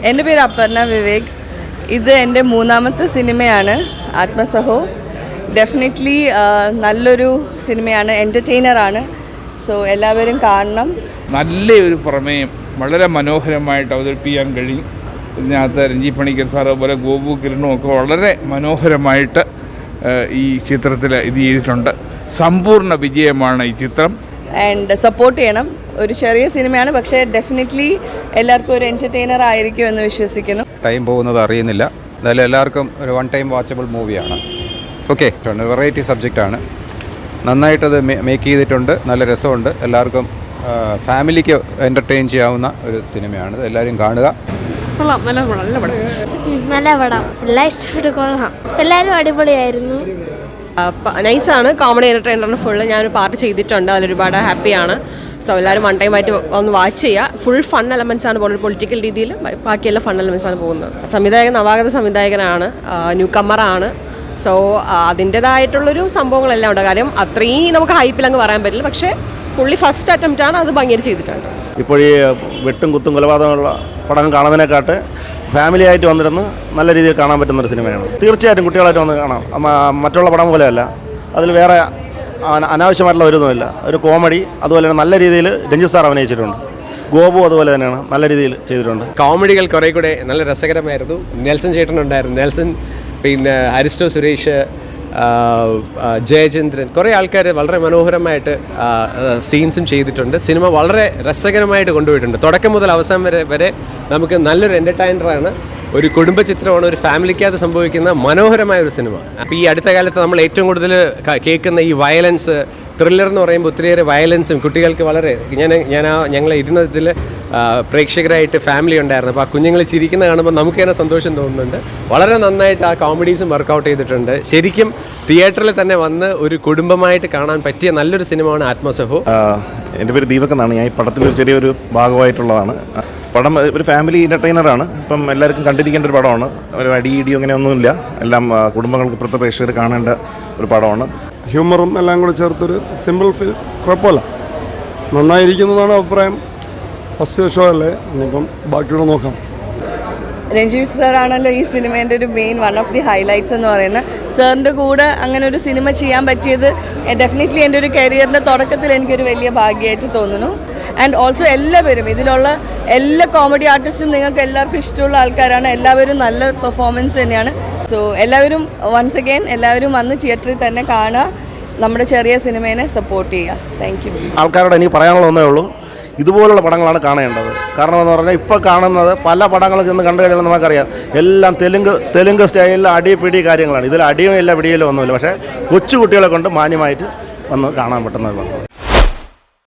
എൻ്റെ പേര് അപർണ വിവേക്. ഇത് എൻ്റെ മൂന്നാമത്തെ സിനിമയാണ് ആത്മസഹോ. ഡെഫിനറ്റ്ലി നല്ലൊരു സിനിമയാണ്, എൻ്റർടൈനറാണ്. സോ എല്ലാവരും കാണണം. നല്ലൊരു പ്രമേയം വളരെ മനോഹരമായിട്ട് അവതരിപ്പിക്കാൻ കഴിയും. ഇതിനകത്ത് രഞ്ജി പണിക്കർ സാർ അതുപോലെ ഗോപു കിരണും ഒക്കെ വളരെ മനോഹരമായിട്ട് ഈ ചിത്രത്തിൽ ഇത് ചെയ്തിട്ടുണ്ട്. സമ്പൂർണ്ണ വിജയമാണ് ഈ ചിത്രം. ആൻഡ് സപ്പോർട്ട് ചെയ്യണം. ഒരു ചെറിയ സിനിമയാണ്, പക്ഷേ ഡെഫിനറ്റ്ലി എല്ലാവർക്കും ഒരു എൻ്റർടൈനർ ആയിരിക്കും എന്ന് വിശ്വസിക്കുന്നു. ടൈം പോകുന്നത് അറിയുന്നില്ല. എന്തായാലും എല്ലാവർക്കും ഒരു വൺ ടൈം വാച്ചബിൾ മൂവിയാണ്. ഓക്കെ, വെറൈറ്റി സബ്ജക്റ്റാണ്. നന്നായിട്ടത് മേക്ക് ചെയ്തിട്ടുണ്ട്. നല്ല രസമുണ്ട്. എല്ലാവർക്കും ഫാമിലിക്ക് എൻ്റർടൈൻ ചെയ്യാവുന്ന ഒരു സിനിമയാണ്. എല്ലാവരും കാണുക. നല്ല പടം, എല്ലാം ഇഷ്ടപ്പെട്ട് കൊള്ളാം. എല്ലാവരും അടിപൊളിയായിരുന്നു. നൈസാണ്. കോമഡി എൻ്റർടൈനറിന് ഫുള്ള് ഞാനൊരു പാർട്ട് ചെയ്തിട്ടുണ്ട്. അതിലൊരുപാട് ഹാപ്പിയാണ്. സോ എല്ലാവരും വൺ ടൈം ആയിട്ട് ഒന്ന് വാച്ച് ചെയ്യുക. ഫുൾ ഫൺ എലമെൻറ്റ്സ് ആണ് പോകുന്നത്. പൊളിറ്റിക്കൽ രീതിയിൽ ബാക്കിയെല്ലാം ഫൺ എലമെൻറ്റ്സ് ആണ് പോകുന്നത്. സംവിധായകൻ നവാഗത സംവിധായകനാണ്, ന്യൂ കമ്മറാണ്. സോ അതിൻ്റേതായിട്ടുള്ളൊരു സംഭവങ്ങളെല്ലാം ഉണ്ട്. കാര്യം അത്രയും നമുക്ക് ഹൈപ്പിലങ്ങ് പറയാൻ പറ്റില്ല. പക്ഷേ പുള്ളി ഫസ്റ്റ് അറ്റംപ്റ്റ് ആണ്, അത് ഭംഗിയായിട്ട് ചെയ്തിട്ടുണ്ട്. ഇപ്പോൾ ഈ വെട്ടും കുത്തും കൊലപാതകമുള്ള പടം കാണുന്നതിനെക്കാട്ട് ഫാമിലി ആയിട്ട് വന്നിരുന്ന് നല്ല രീതിയിൽ കാണാൻ പറ്റുന്നൊരു സിനിമയാണ്. തീർച്ചയായിട്ടും കുട്ടികളായിട്ട് വന്ന് കാണാം. മറ്റുള്ള പടം പോലെയല്ല, അതിൽ വേറെ അനാവശ്യമായിട്ടുള്ള ഒരുന്നുമില്ല. ഒരു കോമഡി, അതുപോലെ തന്നെ നല്ല രീതിയിൽ രഞ്ജിത്ത് സാർ അഭിനയിച്ചിട്ടുണ്ട്. ഗോപു അതുപോലെ തന്നെയാണ്, നല്ല രീതിയിൽ ചെയ്തിട്ടുണ്ട്. കോമഡികൾ കുറേ കൂടെ നല്ല രസകരമായിരുന്നു. നെൽസൺ ചേട്ടനുണ്ടായിരുന്നു. നെൽസൺ, പിന്നെ അരിസ്റ്റോ സുരേഷ്, ജയചന്ദ്രൻ, കുറേ ആൾക്കാർ വളരെ മനോഹരമായിട്ട് സീൻസും ചെയ്തിട്ടുണ്ട്. സിനിമ വളരെ രസകരമായിട്ട് കൊണ്ടുപോയിട്ടുണ്ട്. തുടക്കം മുതൽ അവസാനം വരെ നമുക്ക് നല്ലൊരു എൻ്റർടൈനറാണ്. ഒരു കുടുംബ ചിത്രമാണ്, ഒരു ഫാമിലിക്കകത്ത് സംഭവിക്കുന്ന മനോഹരമായ ഒരു സിനിമ. അപ്പോൾ ഈ അടുത്ത കാലത്ത് നമ്മൾ ഏറ്റവും കൂടുതൽ കേൾക്കുന്ന ഈ വയലൻസ്, ത്രില്ലർ എന്ന് പറയുമ്പോൾ ഒത്തിരിയേറെ വയലൻസും കുട്ടികൾക്ക് വളരെ ഞങ്ങൾ ഇരുന്നതിൽ പ്രേക്ഷകരായിട്ട് ഫാമിലി ഉണ്ടായിരുന്നു. അപ്പോൾ ആ കുഞ്ഞുങ്ങൾ ചിരിക്കുന്ന കാണുമ്പോൾ നമുക്ക് തന്നെ സന്തോഷം തോന്നുന്നുണ്ട്. വളരെ നന്നായിട്ട് ആ കോമഡീസും വർക്കൗട്ട് ചെയ്തിട്ടുണ്ട്. ശരിക്കും തിയേറ്ററിൽ തന്നെ വന്ന് ഒരു കുടുംബമായിട്ട് കാണാൻ പറ്റിയ നല്ലൊരു സിനിമയാണ് ആത്മസഹോ. എൻ്റെ പേര് ദീപക് എന്നാണ്. ഞാൻ ഈ പടത്തിലൊരു ചെറിയൊരു ഭാഗമായിട്ടുള്ളതാണ്. പടം ഒരു ഫാമിലി എൻ്റർടൈനറാണ്. ഇപ്പം എല്ലാവർക്കും കണ്ടിരിക്കേണ്ട ഒരു പടമാണ്. ഒരു അടിയിടിയോ അങ്ങനെയൊന്നുമില്ല. എല്ലാം കുടുംബങ്ങൾക്ക് ഇപ്പോഴത്തെ പ്രേക്ഷകർ കാണേണ്ട ഒരു പടമാണ്. ഹ്യൂമറും എല്ലാം കൂടെ ചേർത്തൊരു സിമ്പിൾ ഫിലിം. കുഴപ്പമില്ല, നന്നായിരിക്കുന്നതാണ് അഭിപ്രായം. ഫസ്റ്റ് ഷോ അല്ലേ, ഇനിയിപ്പം ബാക്കിയോടെ നോക്കാം. രഞ്ജീവ് സാറാണല്ലോ ഈ സിനിമേൻ്റെ ഒരു main one of the highlights എന്ന് പറയുന്നത്. സാറിൻ്റെ കൂടെ അങ്ങനെ ഒരു സിനിമ ചെയ്യാൻ പറ്റിയത് ഡെഫിനറ്റ്ലി എൻ്റെ ഒരു കരിയറിൻ്റെ തുടക്കത്തിൽ എനിക്കൊരു വലിയ ഭാഗ്യമായിട്ട് തോന്നുന്നു. ആൻഡ് ഓൾസോ എല്ലാവരും ഇതിലുള്ള എല്ലാ കോമഡി ആർട്ടിസ്റ്റും നിങ്ങൾക്ക് എല്ലാവർക്കും ഇഷ്ടമുള്ള ആൾക്കാരാണ്. എല്ലാവരും നല്ല പെർഫോമൻസ് തന്നെയാണ്. സോ എല്ലാവരും വൺസ് അഗെയിൻ എല്ലാവരും വന്ന് തിയേറ്ററിൽ തന്നെ കാണുക, നമ്മുടെ ചെറിയ സിനിമേനെ സപ്പോർട്ട് ചെയ്യുക. Thank you. ആൾക്കാരോട് എനിക്ക് പറയാനുള്ള ഒന്നേ ഉള്ളൂ, ഇതുപോലുള്ള പടങ്ങളാണ് കാണേണ്ടത്. കാരണം എന്ന് പറഞ്ഞാൽ ഇപ്പോൾ കാണുന്നത് പല പടങ്ങളൊക്കെ ഇന്ന് കണ്ടു കഴിയുമ്പോൾ നമുക്കറിയാം എല്ലാം തെലുങ്ക് സ്റ്റൈലിൽ അടിപിടി കാര്യങ്ങളാണ്. ഇതിൽ അടിയും ഇല്ല പിടിയിലും ഒന്നുമില്ല. പക്ഷേ കൊച്ചു കുട്ടികളെ കൊണ്ട് മാന്യമായിട്ട് വന്ന് കാണാൻ പറ്റുന്നതാണ്.